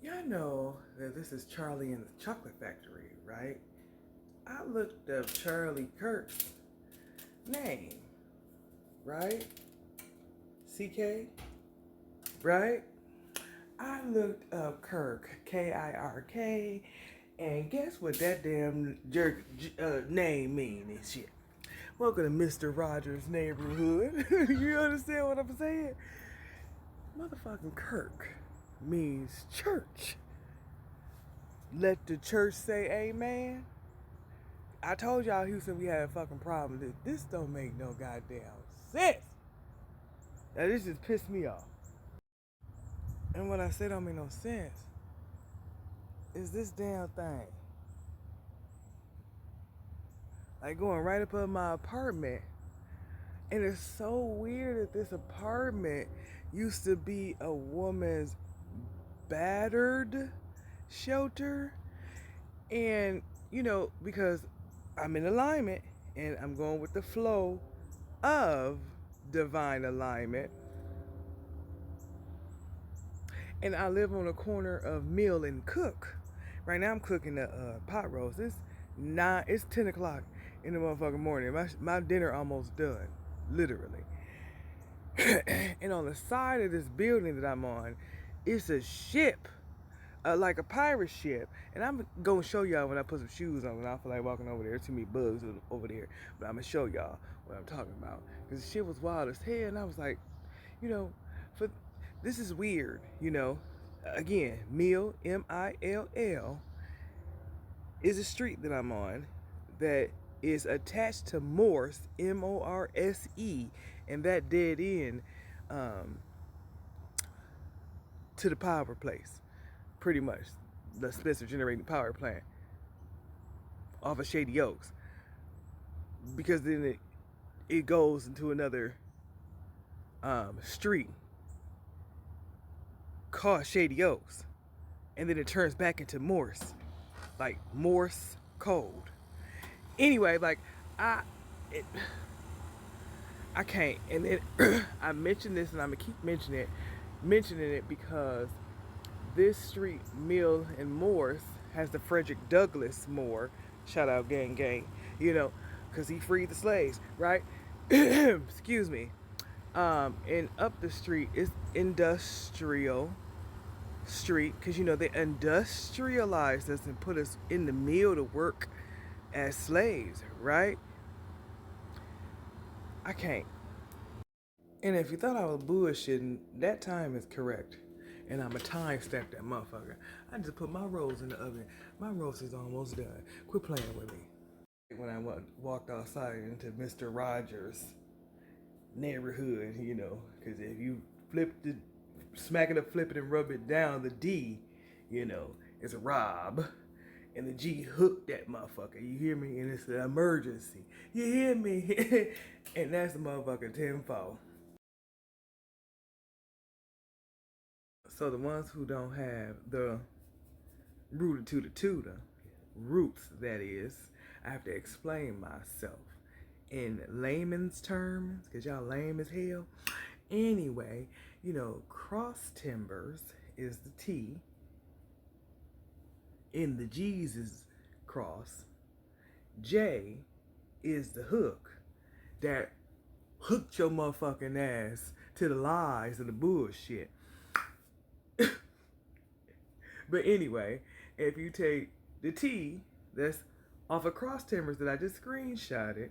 Y'all know that this is Charlie and the Chocolate Factory, right? I looked up Charlie Kirk's name, right? CK, right? I looked up Kirk, Kirk, and guess what that damn jerk name mean and shit. Welcome to Mr. Rogers' neighborhood. You understand what I'm saying? Motherfucking Kirk means church. Let the church say amen. I told y'all Houston we had a fucking problem. This don't make no goddamn sense. Now this just pissed me off. And what I say don't make no sense is this damn thing. Like going right up in my apartment. And it's so weird that this apartment used to be a woman's battered shelter. And, because I'm in alignment and I'm going with the flow of divine alignment. And I live on the corner of Mill and Cook. Right now I'm cooking the pot roast. It's 10 o'clock in the motherfucking morning. My dinner almost done, literally. And on the side of this building that I'm on, it's a ship, like a pirate ship. And I'm gonna show y'all when I put some shoes on. And I feel like walking over there. There's too many bugs over there. But I'm gonna show y'all what I'm talking about. Because the shit was wild as hell. And I was like, you know, for this is weird, Again, Mill, Mill, is a street that I'm on that is attached to Morse, Morse, and that dead end um, to the power place, pretty much. The Spencer Generating Power Plant off of Shady Oaks. Because then it goes into another street called Shady Oaks. And then it turns back into Morse. Like Morse code. Anyway, like I it, I can't. And then I mentioned this and I'm gonna keep mentioning it because this street, Mill and Morse, has the Frederick Douglass Moore. Shout out gang gang, because he freed the slaves, right? Excuse me. And up the street is Industrial Street, because they industrialized us and put us in the mill to work as slaves, right? I can't. And if you thought I was bullshitting, that time is correct. And I'ma time stamp that motherfucker. I just put my rolls in the oven. My roast is almost done. Quit playing with me. When I walked outside into Mr. Rogers' neighborhood, because if you smack it up, flip it, and rub it down, the D, is Rob. And the G hooked that motherfucker. You hear me? And it's an emergency. You hear me? And that's the motherfucker tenfold. So the ones who don't have the rooter to the tutor, roots that is, I have to explain myself in layman's terms, because y'all lame as hell. Anyway, cross timbers is the T in the Jesus cross. J is the hook that hooked your motherfucking ass to the lies and the bullshit. But anyway, if you take the T that's off of cross timbers that I just screenshotted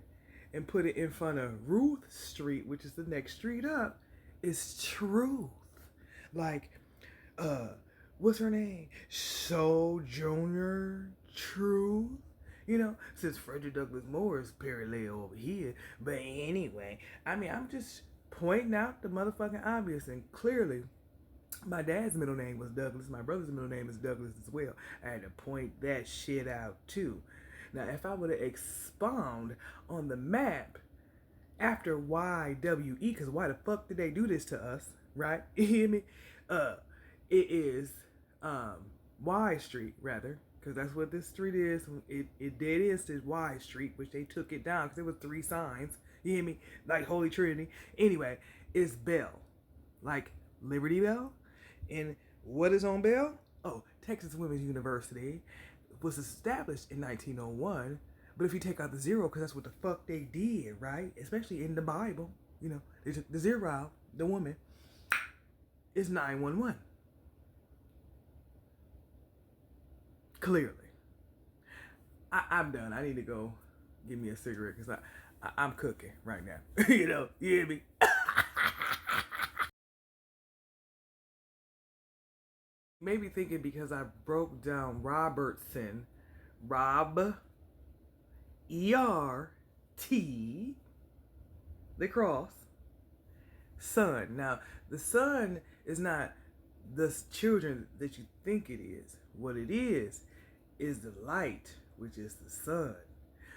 and put it in front of Ruth Street, which is the next street up, it's truth. Like, what's her name? Sojourner Truth. Since Frederick Douglass Moore is parallel over here. But anyway, I'm just pointing out the motherfucking obvious, and clearly my dad's middle name was Douglas. My brother's middle name is Douglas as well. I had to point that shit out too. Now, if I were to expound on the map after YWE, because why the fuck did they do this to us, right? You hear me? It is Y Street, rather, because that's what this street is. It dead is to Y Street, which they took it down because there was 3 signs. You hear me? Like Holy Trinity. Anyway, it's Bell. Like Liberty Bell. And what is on Bell? Oh, Texas Women's University was established in 1901, but if you take out the zero, because that's what the fuck they did, right? Especially in the Bible, you know, they took the zero out, the woman, is 911. Clearly. I'm done. I need to go give me a cigarette because I'm cooking right now. You know, you hear me? Maybe thinking because I broke down Robertson, Rob, E-R-T, the cross, son. Now, the son is not the children that you think it is. What it is the light, which is the sun.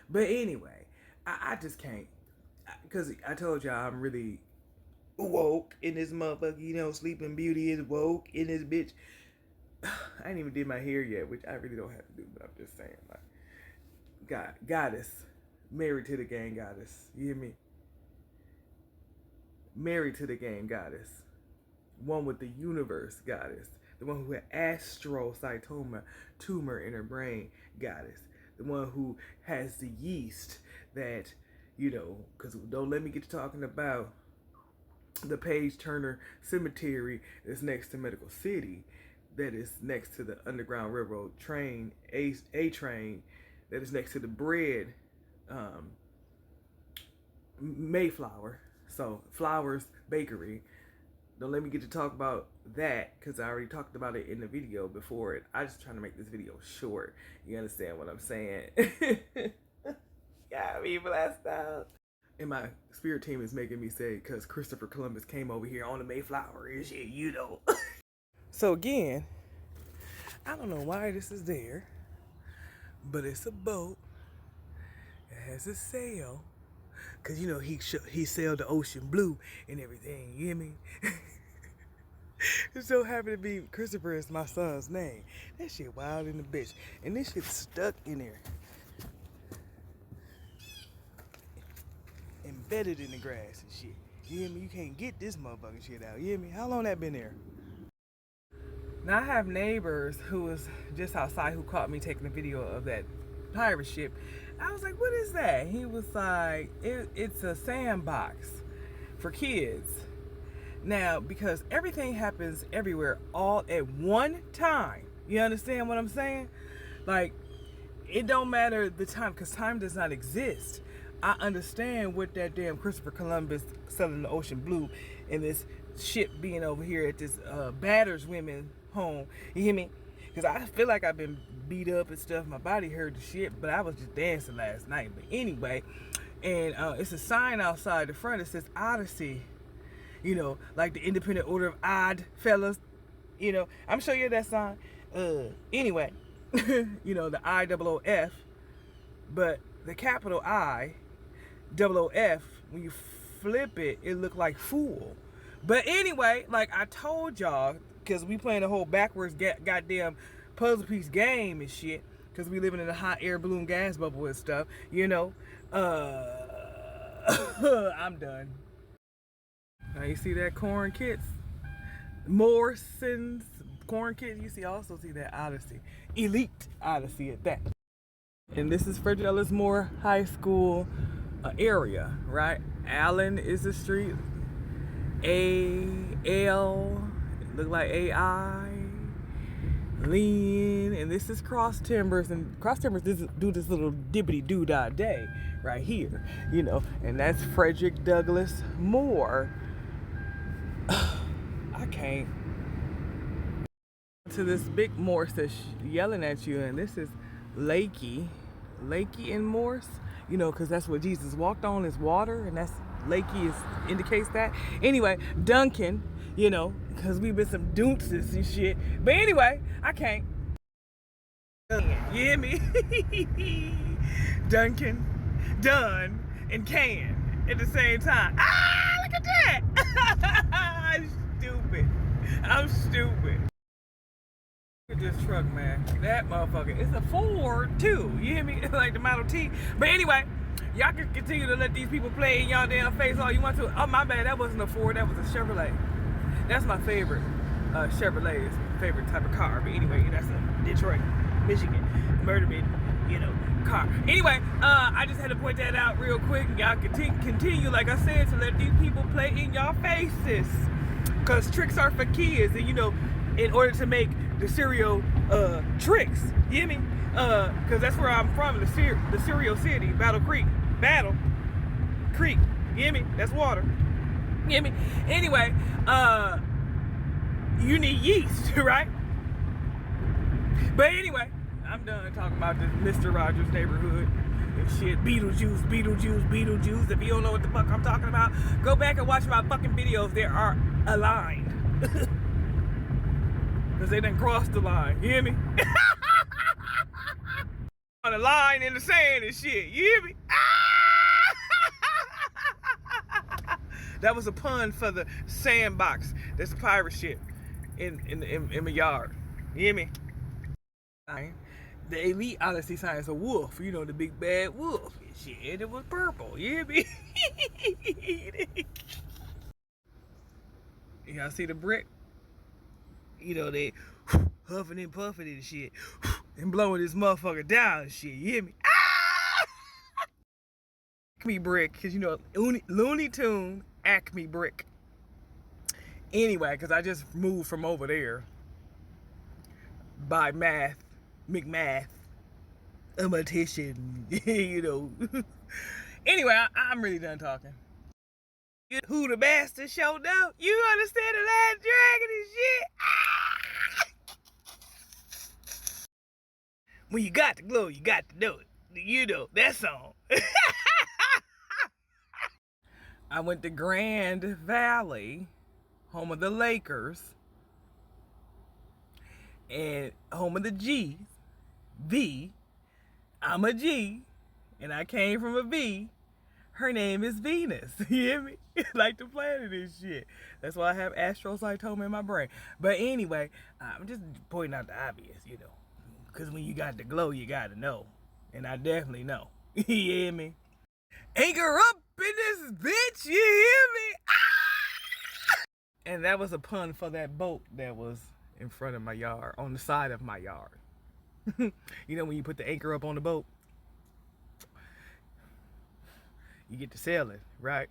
But anyway, I just can't, because I told y'all I'm really woke in this motherfucker. You know, Sleeping Beauty is woke in this bitch. I ain't even did my hair yet, which I really don't have to do, but I'm just saying, like, goddess, married to the game goddess. You hear me? Married to the game goddess. One with the universe goddess. The one who had astrocytoma tumor in her brain goddess. The one who has the yeast that, you know, because don't let me get to talking about the Page Turner Cemetery that's next to Medical City, that is next to the Underground Railroad train, A train, that is next to the bread, Mayflower, so Flowers Bakery. Don't let me get to talk about that because I already talked about it in the video before it. I just trying to make this video short. You understand what I'm saying? Got me blessed out. And my spirit team is making me say, because Christopher Columbus came over here on the Mayflower and shit, you know. So again, I don't know why this is there, but it's a boat. It has a sail. Because, you know, he sailed the ocean blue and everything, you hear me? It so happened to be Christopher is my son's name. That shit wild in the bitch. And this shit's stuck in there. Embedded in the grass and shit. You hear me? You can't get this motherfucking shit out. You hear me? How long that been there? Now I have neighbors who was just outside who caught me taking a video of that pirate ship. I was like, what is that? He was like, it's a sandbox for kids. Now, because everything happens everywhere all at one time. You understand what I'm saying? Like, it don't matter the time, because time does not exist. I understand what that damn Christopher Columbus selling the ocean blue and this ship being over here at this Batters Women home. You hear me? Because I feel like I've been beat up and stuff. My body hurt the shit, but I was just dancing last night. But anyway, and it's a sign outside the front that says Odyssey. You know, like the Independent Order of Odd Fellas. You know, I'm sure you that sign. Anyway, you know, the IOOF, but the capital I, OOF, when you flip it, it looked like fool. But anyway, like I told y'all, because we playing a whole backwards goddamn puzzle piece game and shit, because we living in a hot air balloon gas bubble and stuff, you know. I'm done. Now you see that Corn Kits? Morrison's Corn Kits. You also see that Odyssey. Elite Odyssey at that. And this is Frederick Ellis Moore High School area, right? Allen is the street. A-L, look like A-I. Lean, and this is Cross Timbers, and Cross Timbers do this little dibbity doo-dah day right here, you know, and that's Frederick Douglass Moore. I can't. To this big Morse that's yelling at you, and this is Lakey and Morse, you know, because that's what Jesus walked on is water, and that's Lakey indicates that. Anyway, Duncan, you know, because we've been some doonces and shit. But anyway, I can't. You hear me? Duncan, done, and can at the same time. Ah, look at that. I'm stupid. Look at this truck, man. That motherfucker. It's a Ford, too. You hear me? Like the Model T. But anyway, y'all can continue to let these people play in y'all damn face all you want to. Oh, my bad. That wasn't a Ford. That was a Chevrolet. That's my favorite Chevrolets. favorite type of car. But anyway, that's a Detroit, Michigan, murder myth, car. Anyway, I just had to point that out real quick. And y'all continue, like I said, to let these people play in y'all faces. Because tricks are for kids. And, in order to make the cereal tricks, you hear me? Because that's where I'm from, the cereal city, Battle Creek, you hear me? That's water, you hear me? Anyway, you need yeast, right? But anyway, I'm done talking about this Mr. Rogers neighborhood and shit. Beetlejuice. If you don't know what the fuck I'm talking about, go back and watch my fucking videos. They are aligned. Because they done crossed the line, you hear me? On the line in the sand and shit, you hear me? That was a pun for the sandbox. That's a pirate ship in my yard. You hear me? The elite honesty sign is a wolf. The big bad wolf and shit. And it was purple. You hear me? Y'all see the brick? They huffing and puffing and shit. And blowing this motherfucker down and shit. You hear me? Acme brick. Because, Looney Tune Acme brick. Anyway, because I just moved from over there by McMath, imitation, Anyway, I'm really done talking. Who the bastard showed up? You understand the last dragon and shit? When you got the glow, you got to do it. That song. I went to Grand Valley, home of the Lakers, and home of the G's. I'm a G, and I came from a V. Her name is Venus. You hear me? Like the planet and shit. That's why I have astrocytoma in my brain. But anyway, I'm just pointing out the obvious, Because when you got the glow, you got to know. And I definitely know. You hear me? Anchor up in this bitch. You hear me? Ah! And that was a pun for that boat that was in front of my yard, on the side of my yard. When you put the anchor up on the boat, you get to sailing, right?